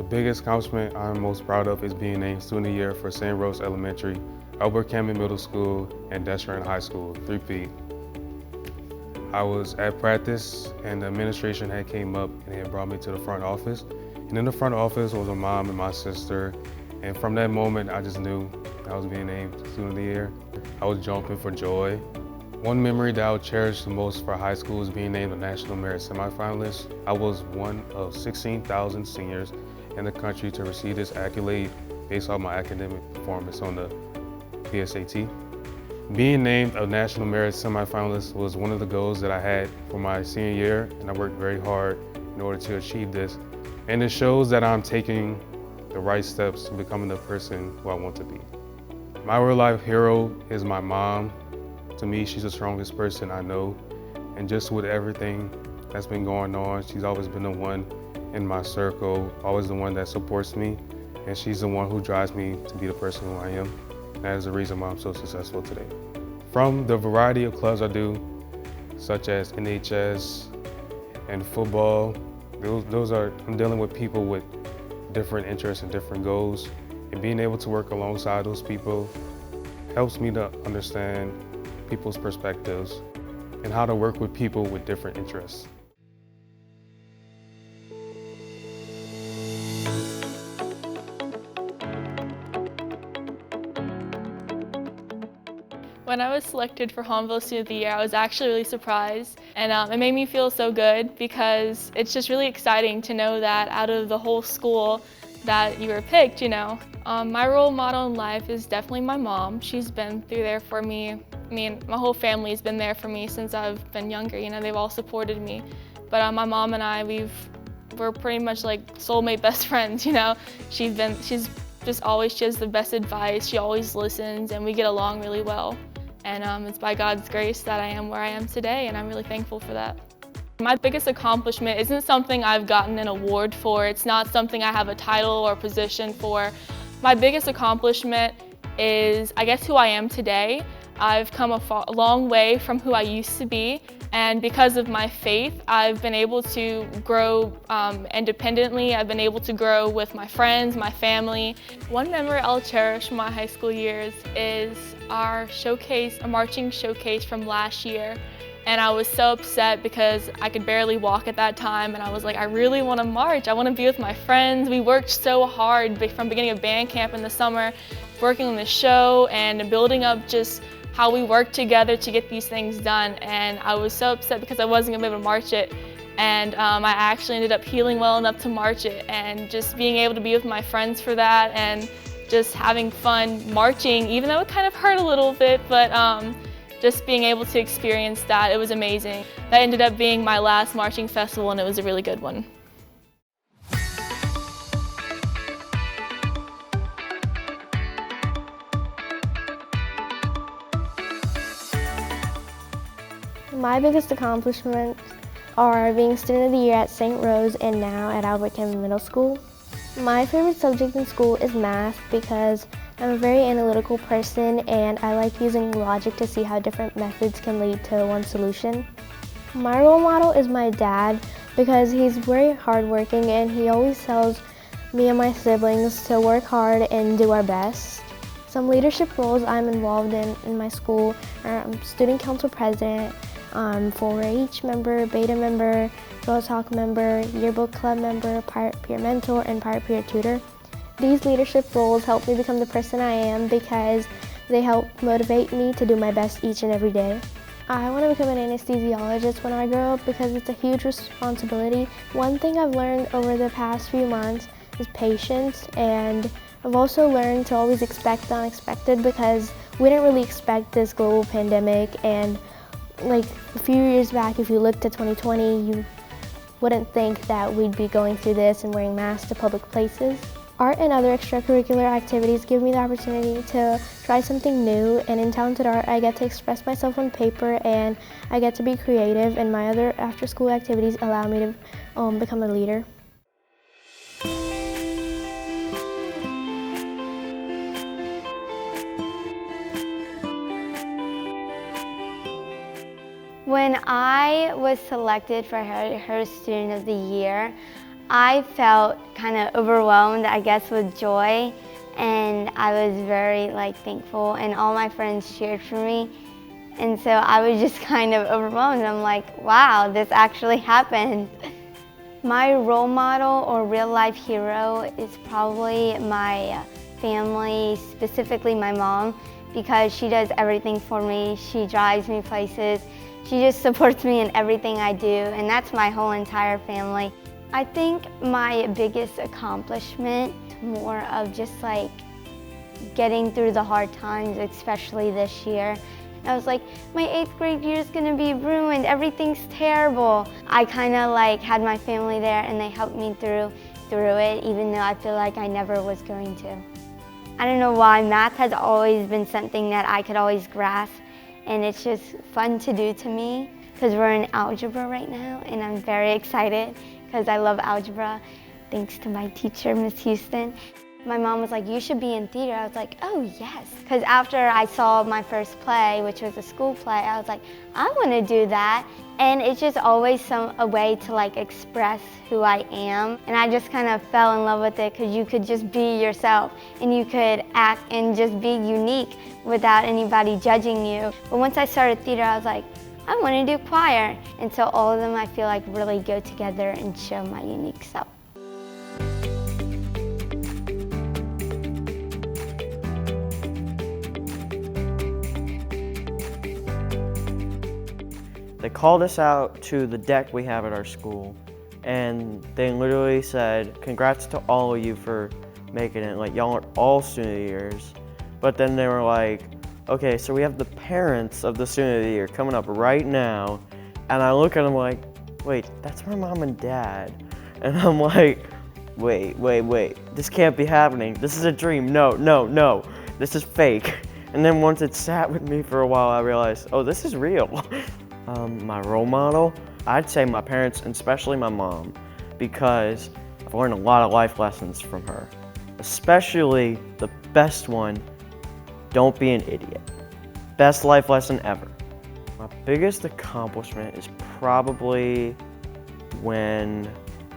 biggest accomplishment I'm most proud of is being named Student of the Year for St. Rose Elementary, Albert Campbell Middle School, and Descharnes High School, 3P. I was at practice and the administration had came up and had brought me to the front office. And in the front office was my mom and my sister. And from that moment, I just knew I was being named Student of the Year. I was jumping for joy. One memory that I would cherish the most for high school is being named a National Merit Semifinalist. I was one of 16,000 seniors in the country to receive this accolade based on my academic performance on the PSAT. Being named a National Merit Semifinalist was one of the goals that I had for my senior year, and I worked very hard in order to achieve this. And it shows that I'm taking the right steps to becoming the person who I want to be. My real life hero is my mom. To me, she's the strongest person I know. And just with everything that's been going on, she's always been the one in my circle, always the one that supports me. And she's the one who drives me to be the person who I am. That is the reason why I'm so successful today. From the variety of clubs I do, such as NHS and football, I'm dealing with people with different interests and different goals. And being able to work alongside those people helps me to understand people's perspectives and how to work with people with different interests. When I was selected for Holmville Student of the Year, I was actually really surprised, and it made me feel so good because it's just really exciting to know that out of the whole school that you were picked, you know. My role model in life is definitely my mom. She's been through there for me. I mean, my whole family has been there for me since I've been younger, you know, they've all supported me. But my mom and I, we're pretty much like soulmate best friends, you know. She has the best advice, she always listens, and we get along really well. And it's by God's grace that I am where I am today, and I'm really thankful for that. My biggest accomplishment isn't something I've gotten an award for. It's not something I have a title or position for. My biggest accomplishment is, I guess, who I am today. I've come a long way from who I used to be, and because of my faith, I've been able to grow independently. I've been able to grow with my friends, my family. One memory I'll cherish from my high school years is our marching showcase from last year. And I was so upset because I could barely walk at that time, and I was like, I really want to march. I want to be with my friends. We worked so hard from beginning of band camp in the summer, working on the show and building up just how we worked together to get these things done. And I was so upset because I wasn't going to be able to march it. And I actually ended up healing well enough to march it, and just being able to be with my friends for that and just having fun marching, even though it kind of hurt a little bit, but just being able to experience that, it was amazing. That ended up being my last marching festival, and it was a really good one. My biggest accomplishments are being Student of the Year at St. Rose and now at Albert Campbell Middle School. My favorite subject in school is math because I'm a very analytical person and I like using logic to see how different methods can lead to one solution. My role model is my dad because he's very hardworking and he always tells me and my siblings to work hard and do our best. Some leadership roles I'm involved in my school are student council president, 4-H member, beta member, Girl Talk member, yearbook club member, pirate peer mentor, and pirate peer tutor. These leadership roles help me become the person I am because they help motivate me to do my best each and every day. I want to become an anesthesiologist when I grow up because it's a huge responsibility. One thing I've learned over the past few months is patience, and I've also learned to always expect the unexpected because we didn't really expect this global pandemic, and like a few years back, if you looked at 2020, you wouldn't think that we'd be going through this and wearing masks to public places. Art and other extracurricular activities give me the opportunity to try something new, and in talented art I get to express myself on paper and I get to be creative, and my other after-school activities allow me to become a leader. When I was selected for her Student of the Year, I felt kind of overwhelmed, I guess, with joy, and I was very thankful, and all my friends cheered for me. And so I was just kind of overwhelmed. I'm like, wow, this actually happened. My role model or real life hero is probably my family, specifically my mom, because she does everything for me. She drives me places. She just supports me in everything I do, and that's my whole entire family. I think my biggest accomplishment, more of just getting through the hard times, especially this year. I was like, my 8th grade year is gonna be ruined, everything's terrible. I kind of had my family there, and they helped me through it, even though I feel like I never was going to. I don't know why, math has always been something that I could always grasp, and it's just fun to do to me, because we're in algebra right now, and I'm very excited, because I love algebra, thanks to my teacher, Miss Houston. My mom was like, you should be in theater. I was like, oh yes. Because after I saw my first play, which was a school play, I was like, I want to do that. And it's just always a way to express who I am. And I just kind of fell in love with it, because you could just be yourself, and you could act and just be unique without anybody judging you. But once I started theater, I was like, I want to do choir. And so all of them, I feel really go together and show my unique self. They called us out to the deck we have at our school, and they literally said, congrats to all of you for making it. Y'all are all student of the years. But then they were like, okay, so we have the parents of the student of the year coming up right now. And I look at them like, wait, that's my mom and dad. And I'm like, wait, this can't be happening. This is a dream. No, this is fake. And then once it sat with me for a while, I realized, oh, this is real. My role model, I'd say my parents, and especially my mom, because I've learned a lot of life lessons from her. Especially the best one, don't be an idiot. Best life lesson ever. My biggest accomplishment is probably when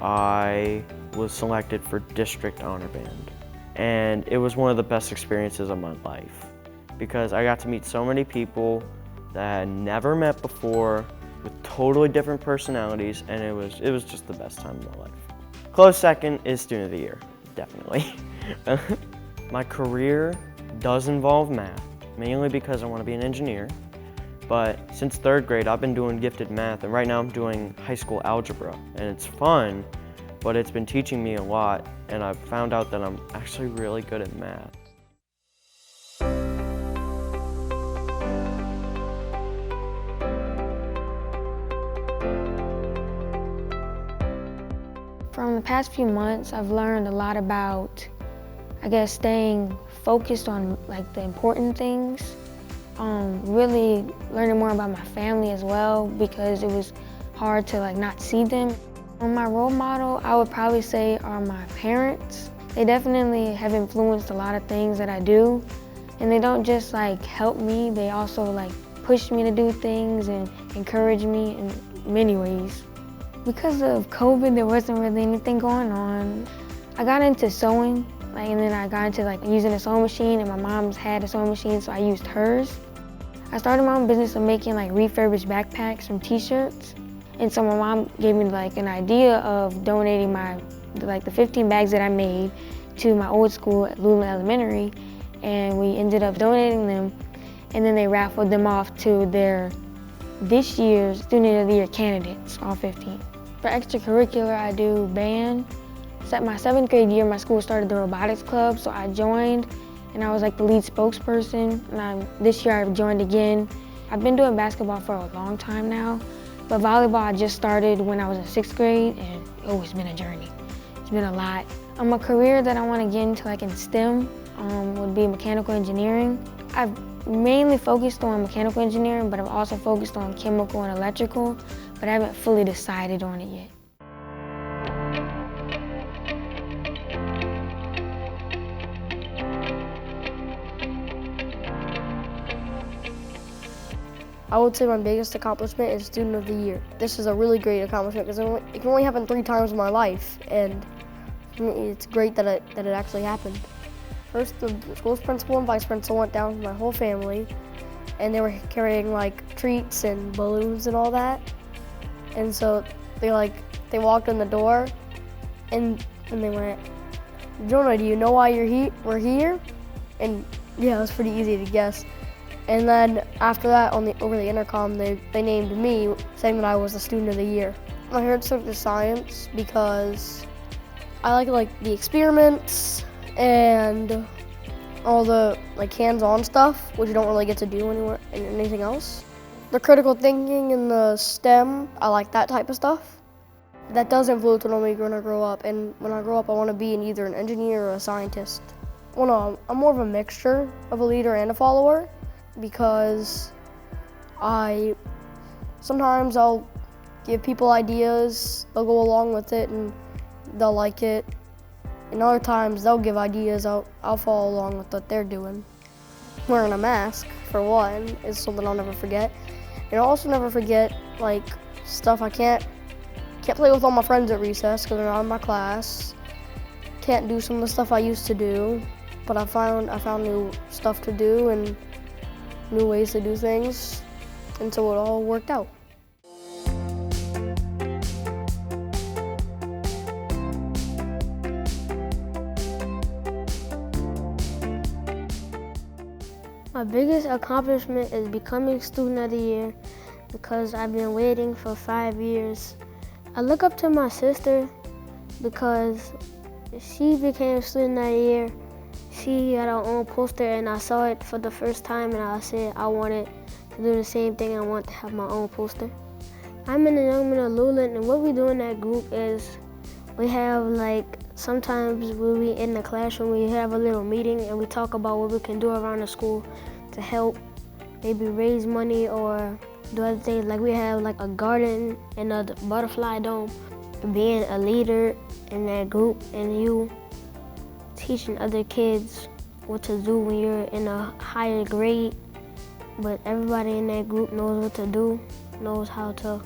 I was selected for District Honor Band. And it was one of the best experiences of my life, because I got to meet so many people that I had never met before with totally different personalities, and it was just the best time of my life. Close second is Student of the Year, definitely. My career does involve math, mainly because I want to be an engineer, but since 3rd grade I've been doing gifted math, and right now I'm doing high school algebra, and it's fun, but it's been teaching me a lot, and I've found out that I'm actually really good at math. From the past few months, I've learned a lot about, I guess, staying focused on the important things. Really learning more about my family as well, because it was hard to not see them. My role model, I would probably say, are my parents. They definitely have influenced a lot of things that I do, and they don't just help me, they also push me to do things and encourage me in many ways. Because of COVID, there wasn't really anything going on. I got into sewing, and then I got into using a sewing machine, and my mom's had a sewing machine, so I used hers. I started my own business of making refurbished backpacks from t-shirts. And so my mom gave me an idea of donating the 15 bags that I made to my old school at Lula Elementary, and we ended up donating them, and then they raffled them off to this year's Student of the Year candidates, all 15. For extracurricular, I do band. My 7th grade year, my school started the robotics club, so I joined, and I was the lead spokesperson. And this year I've joined again. I've been doing basketball for a long time now, but volleyball I just started when I was in 6th grade, and it's been a journey. It's been a lot. A career that I want to get into in STEM would be mechanical engineering. I've mainly focused on mechanical engineering, but I've also focused on chemical and electrical, but I haven't fully decided on it yet. I would say my biggest accomplishment is Student of the Year. This is a really great accomplishment because it can only happen 3 times in my life, and for me, it's great that it actually happened. First, the school's principal and vice principal went down with my whole family, and they were carrying like treats and balloons and all that. And so they walked in the door, and they went, "Jonah, do you know why we're here?" And yeah, it was pretty easy to guess. And then after that, over the intercom, they named me, saying that I was the Student of the Year. My favorite subject is science because I like the experiments and all the hands-on stuff, which you don't really get to do anywhere in anything else. The critical thinking and the STEM, I like that type of stuff. That does influence what I'm going to grow up, and when I grow up, I want to be either an engineer or a scientist. Well, no, I'm more of a mixture of a leader and a follower because sometimes I'll give people ideas, they'll go along with it and they'll like it. And other times they'll give ideas, I'll follow along with what they're doing. Wearing a mask, for one, is something I'll never forget. And I'll also never forget stuff I can't play with all my friends at recess because they're not in my class. Can't do some of the stuff I used to do, but I found new stuff to do and new ways to do things, and so it all worked out. My biggest accomplishment is becoming Student of the Year because I've been waiting for 5 years. I look up to my sister because she became Student of the Year. She had her own poster and I saw it for the first time and I said I wanted to do the same thing. I want to have my own poster. I'm in the Young Men of Luland, and what we do in that group is we have sometimes we'll be in the classroom, we have a little meeting and we talk about what we can do around the school to help maybe raise money or do other things. We have a garden and a butterfly dome. Being a leader in that group and you teaching other kids what to do when you're in a higher grade, but everybody in that group knows what to do, knows how to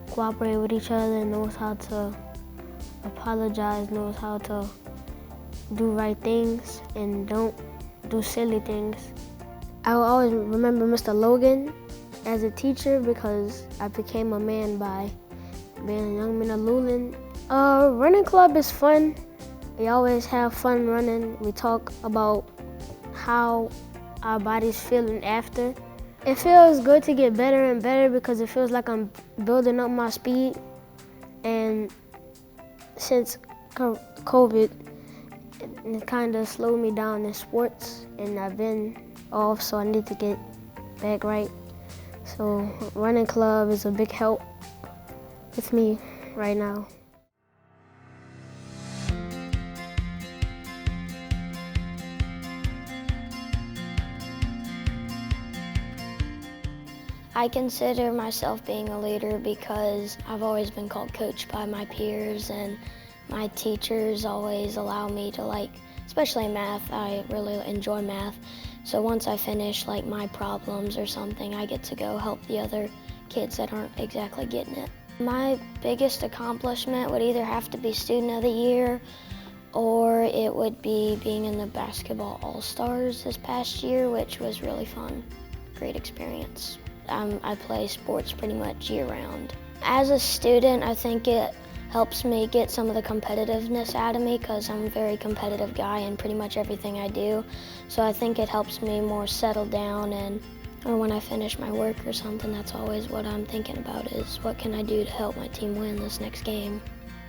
cooperate with each other, knows how to apologize, knows how to do right things and don't do silly things. I will always remember Mr. Logan as a teacher because I became a man by being a Young Men of Luland. Running club is fun. We always have fun running. We talk about how our body's feeling after. It feels good to get better and better because it feels like I'm building up my speed. And since COVID, it kind of slowed me down in sports and I've been off, so I need to get back right. So running club is a big help with me right now. I consider myself being a leader because I've always been called coach by my peers, and my teachers always allow me to especially math, I really enjoy math. So once I finish my problems or something, I get to go help the other kids that aren't exactly getting it. My biggest accomplishment would either have to be Student of the Year or it would be being in the Basketball All-Stars this past year, which was really fun. Great experience. I play sports pretty much year-round. As a student, I think it helps me get some of the competitiveness out of me because I'm a very competitive guy in pretty much everything I do. So I think it helps me more settle down, or when I finish my work or something, that's always what I'm thinking about is what can I do to help my team win this next game.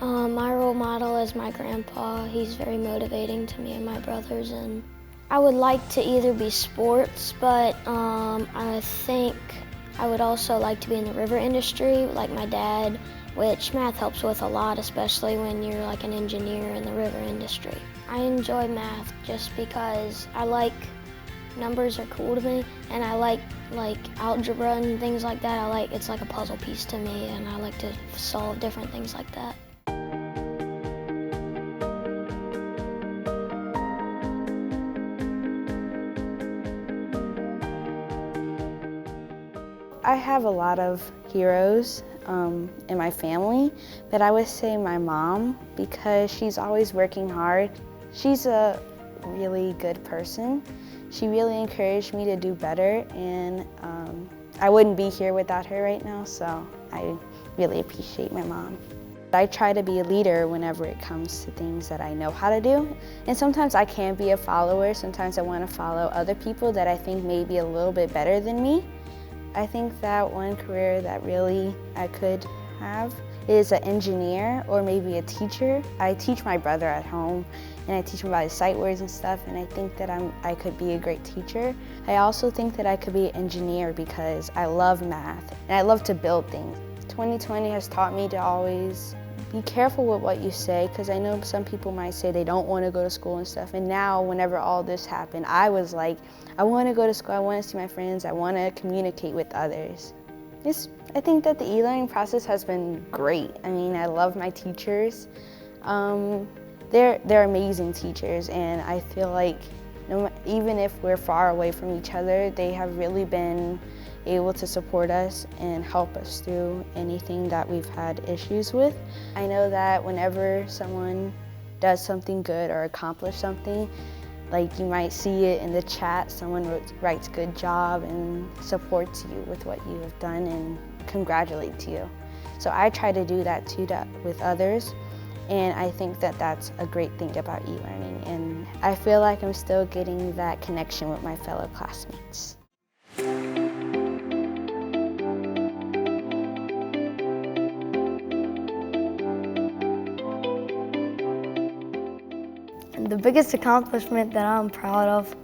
My role model is my grandpa. He's very motivating to me and my brothers, and I would like to either be sports, but I think I would also like to be in the river industry like my dad, which math helps with a lot, especially when you're an engineer in the river industry. I enjoy math just because numbers are cool to me, and I like algebra and things like that. It's like a puzzle piece to me, and I like to solve different things like that. I have a lot of heroes in my family, but I would say my mom, because she's always working hard. She's a really good person. She really encouraged me to do better, and I wouldn't be here without her right now, so I really appreciate my mom. I try to be a leader whenever it comes to things that I know how to do. And sometimes I can be a follower. Sometimes I want to follow other people that I think may be a little bit better than me. I think that one career that really I could have is an engineer or maybe a teacher. I teach my brother at home and I teach him about his sight words and stuff, and I think that I could be a great teacher. I also think that I could be an engineer because I love math and I love to build things. 2020 has taught me to always be careful with what you say, because I know some people might say they don't want to go to school and stuff. And now, whenever all this happened, I was like, I want to go to school, I want to see my friends, I want to communicate with others. I think that the e-learning process has been great. I mean, I love my teachers. They're amazing teachers, and I feel like even if we're far away from each other, they have really been able to support us and help us through anything that we've had issues with. I know that whenever someone does something good or accomplish something, like you might see it in the chat, someone writes good job and supports you with what you have done and congratulates you. So I try to do that too with others, and I think that that's a great thing about e-learning, and I feel like I'm still getting that connection with my fellow classmates. The biggest accomplishment that I'm proud of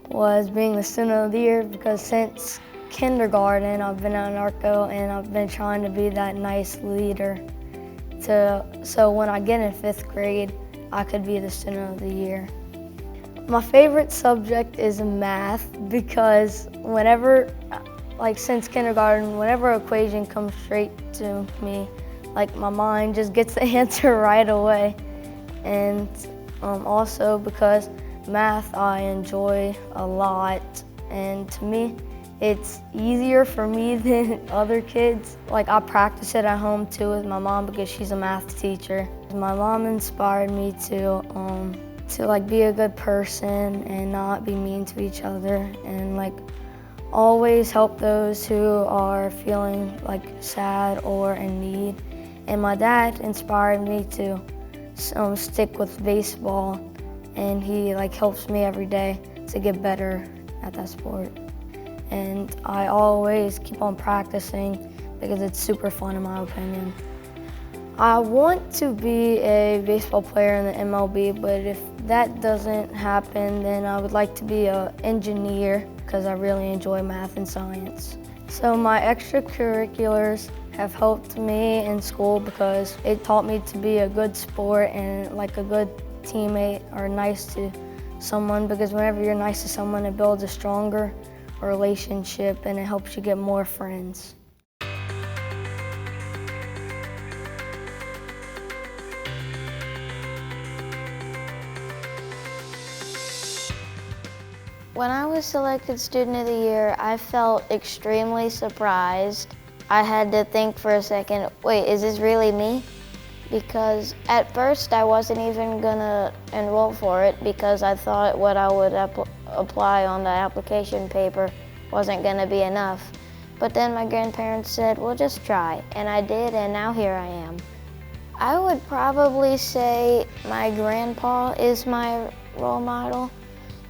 was being the student of the year, because since kindergarten I've been at Narco and I've been trying to be that nice leader so when I get in 5th grade I could be the student of the year. My favorite subject is math, because since kindergarten, whenever an equation comes straight to me, like my mind just gets the answer right away. And also because math I enjoy a lot, and to me it's easier for me than other kids. Like I practice it at home too with my mom because she's a math teacher. My mom inspired me to be a good person and not be mean to each other, and always help those who are feeling sad or in need. And my dad inspired me to stick with baseball, and he helps me every day to get better at that sport. And I always keep on practicing because it's super fun in my opinion. I want to be a baseball player in the MLB, but if that doesn't happen, then I would like to be an engineer because I really enjoy math and science. So my extracurriculars have helped me in school because it taught me to be a good sport and a good teammate or nice to someone, because whenever you're nice to someone, it builds a stronger relationship and it helps you get more friends. When I was selected Student of the Year, I felt extremely surprised. I had to think for a second, wait, is this really me? Because at first I wasn't even gonna enroll for it because I thought what I would apply on the application paper wasn't gonna be enough. But then my grandparents said, well, just try. And I did, and now here I am. I would probably say my grandpa is my role model.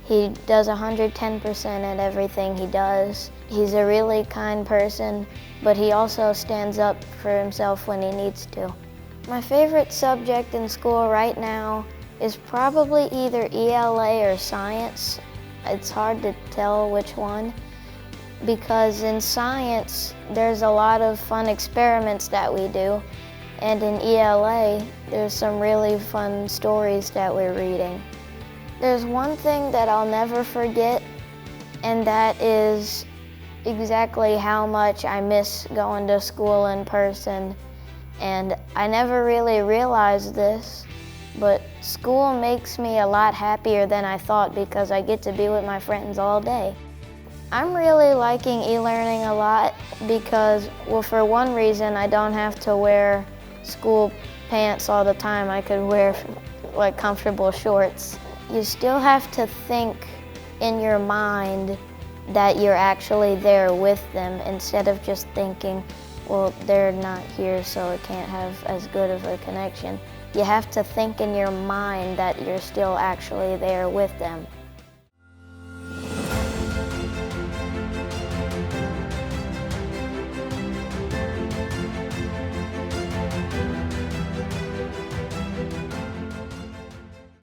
He does 110% at everything he does. He's a really kind person, but he also stands up for himself when he needs to. My favorite subject in school right now is probably either ELA or science. It's hard to tell which one, because in science, there's a lot of fun experiments that we do, and in ELA, there's some really fun stories that we're reading. There's one thing that I'll never forget, and that is exactly how much I miss going to school in person. And I never really realized this, but school makes me a lot happier than I thought because I get to be with my friends all day. I'm really liking e-learning a lot, because, well, for one reason, I don't have to wear school pants all the time. I could wear like comfortable shorts. You still have to think in your mind that you're actually there with them instead of just thinking, well, they're not here, so it can't have as good of a connection. You have to think in your mind that you're still actually there with them.